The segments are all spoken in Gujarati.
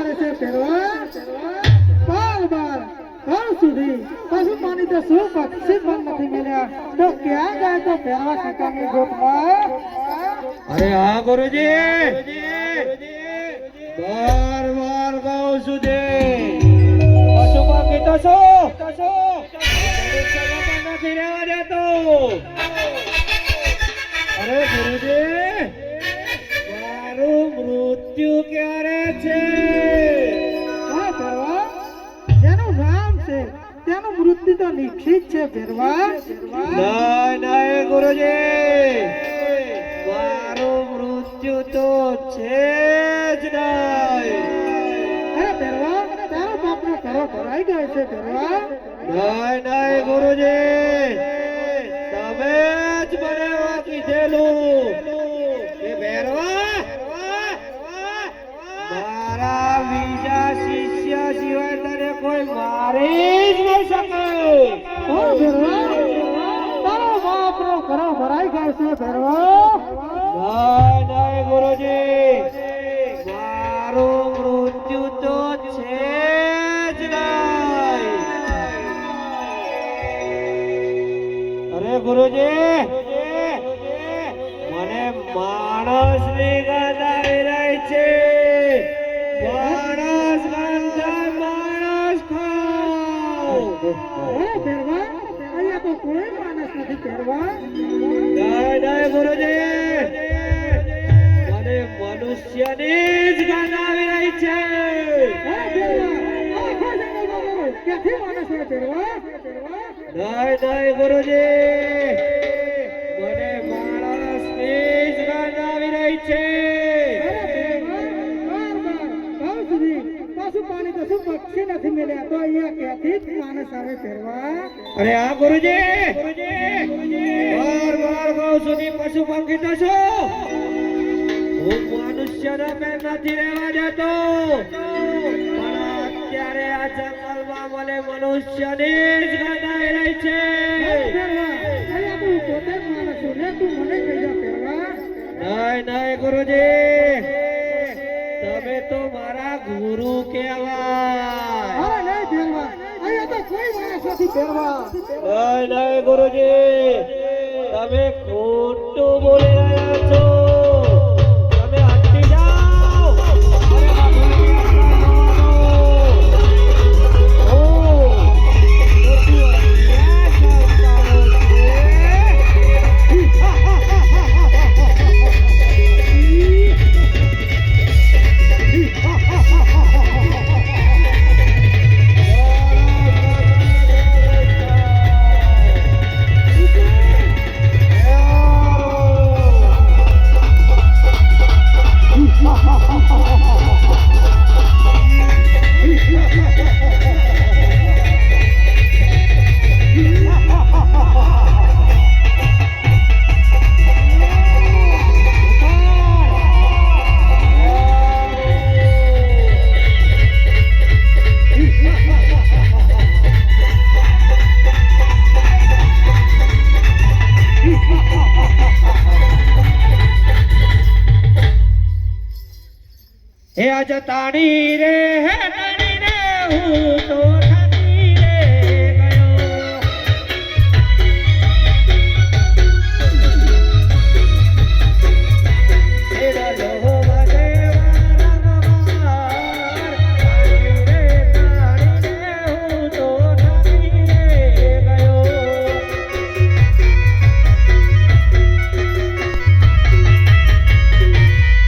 કરે છે પહેરવા બાર બાર ઘર સુધી પશુ પાણી તો શું પક્ષી પણ નથી મળ્યા તો ક્યાં જાય તો પહેરવા શકાની ગોતમાં અરે હા ગુરુજી બાર બાર ગાઉં સુધી પશુ પાકી તો શું નથી રહેવા દેતો અરે ગુરુજી મારું મૃત્યુ ક્યારે છે હા ભેરવા જેનું નામ છે તેનું મૃત્યુ તો નિશ્ચિત છે ભેરવા નહીં ગુરુજી મારું મૃત્યુ તો છે જ નહીં અરે ભેરવા તારો બાપનો ઘરો ભરાઈ ગયો છે ભેરવા નહીં ગુરુજી તમે જ મને કીધેલું કે ભેરવા મારા બીજા શિષ્ય સિવાય તને કોઈ મારી જ નહીં શકે ઓ ભેરવા તારો બાપનો ઘરો ભરાઈ ગયો છે ભેરવા નહીં ગુરુજી મારું મૃત્યુ તો છે જ નહીં અરે ગુરુજી મને માણસની ગંધ આવી રહી છે માણસ ગંધ માણસ ખાઓ અરે ભેરવા અહીંયા તો કોઈ માણસ નથી ભેરવા નહીં ગુરુજી મને મનુષ્યની જ ગંધ આવી રહી છે અરે ભેરવા આખો જંગલમાં ક્યાંથી માણસ હોય ભેરવા નહીં ગુરુજી મને માણસની જ ગંધ આવી રહી છે પશુ પાણી તો શું પક્ષી નથી મળ્યા તો અહીંયા ક્યાંથી જ માણસ આવે ફેરવા અરે હા ગુરુજી બાર બાર ગાઉં સુધી પશુ પંખી તો છું હું મનુષ્યનો પેટ નથી રહેવા દેતો પણ અત્યારે આ જંગલમાં મને મનુષ્યની જ ગંધ આવી રહી છે અહીંયા તું પોતે જ માણસ છું ને તું મને કહી જા ફેરવા નહીં ગુરુજી તમે તો મારા ગુરુ કહેવાય અરે નહીં ફેરવા અહીંયા તો કોઈ માણસ નથી ફેરવા નહીં ગુરુજી તમે ખોટું બોલી રહ્યા છો તમે હટી જાઓ હે આજ તાણી રે હે તાણી રે હું તો થાકી રે ગયો હે રલો વાગે વારંવાર તાણી રે હું તો થાકી રે ગયો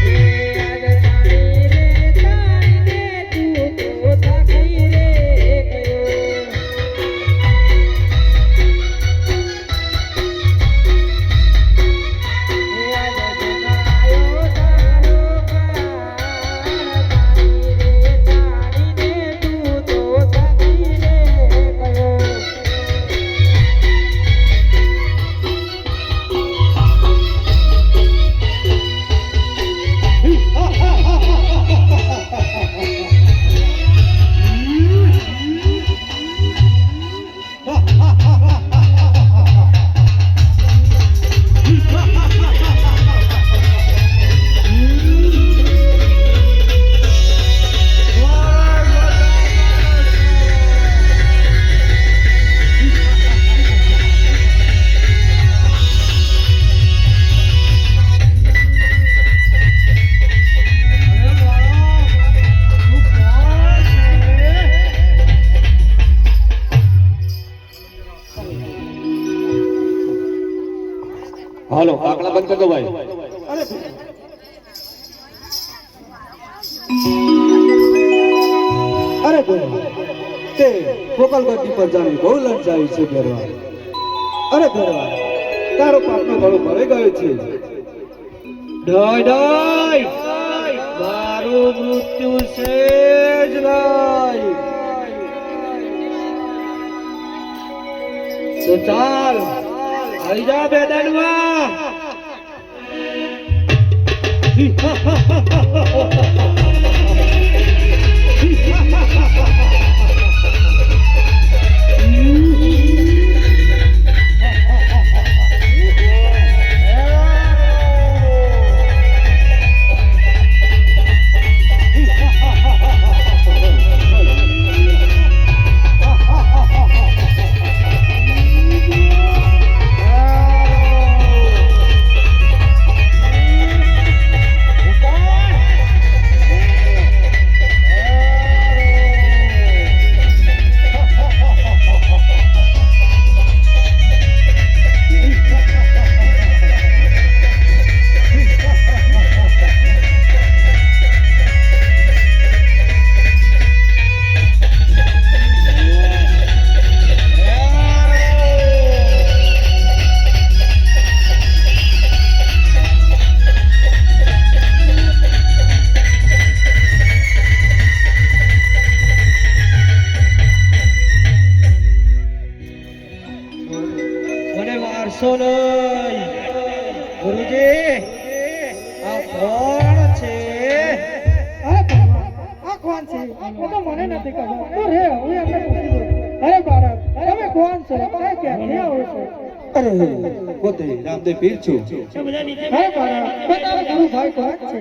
હે આજ તાણી રે તું તો થાકી રે હાલો આકડા બંધ કરી દો ભાઈ. અરે અરે ભેરવા તે ગોપાલગઢની પ્રજાની બહુ લંચાવી છે ભેરવા. અરે ભેરવા તારો પાપનો ગળો ભરાઈ ગયો છે. ડોય ડોય મારું મૃત્યુ છે જ નહીં. તો ચાલ આવી જા મેદાનમાં. મને મારશો નહીં ગુરુજી. આ કોણ છે? અરે ભગવાન, આ કોણ છે? એ તો મને નથી ખબર. તું રે, હું એમને પૂછી દઉં. અરે બાળક, તમે કોણ છો? તમે ક્યાંથી આવો છો? અરે પોતે રામદેવ પીર છું. અરે બાળક, તમારો ગુરુભાઈ કોણ છે?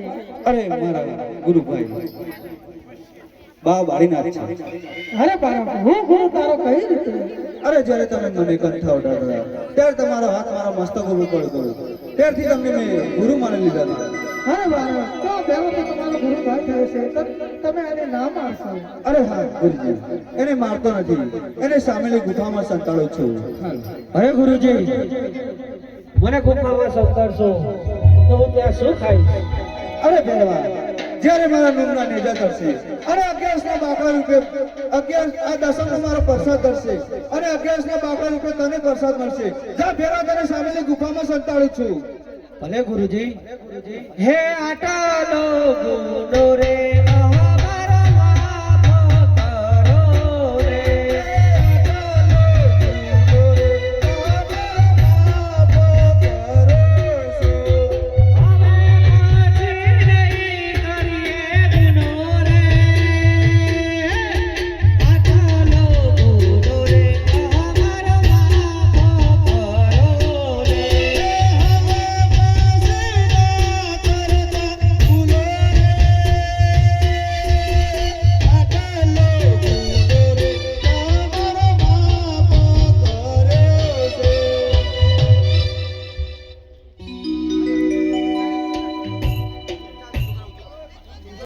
અરે મારા ગુરુભાઈ બા બારીનાથ છે. અરે બાળક, હું ગુરુ તારો કઈ રીતે? અરે જ્યારે તમે મને કંઠા ઉડાડ્યા ત્યારે તમારો હાથ મારા મસ્તક ઉપર પડ્યો ત્યારથી તમને મેં ગુરુ માની લીધા હતા. અરે બાળક, તો બેવો તો તમારો ગુરુભાઈ થયો છે, તો તમે એને ના મારશો. અરે હા ગુરુજી એને મારતો નથી, એને સામેની ગુફામાં સંતાડો છું. અરે ગુરુજી મને ગુફામાં સંતાડશો તો હું ત્યાં શું ખાઈશ? અરે ભેરવા જ્યારે મારા નોમના નેજા કરશે અને 11 ના બાકડા રૂપે 11 આ દસમનો મારો પ્રસાદ કરશે અને 11 ના બાકડા રૂપે તને પ્રસાદ મળશે. જા ભેરવા તને સામેની ગુફામાં સંતાડું છું. ભલે ગુરુજી. હે આટા લો ગુનો રે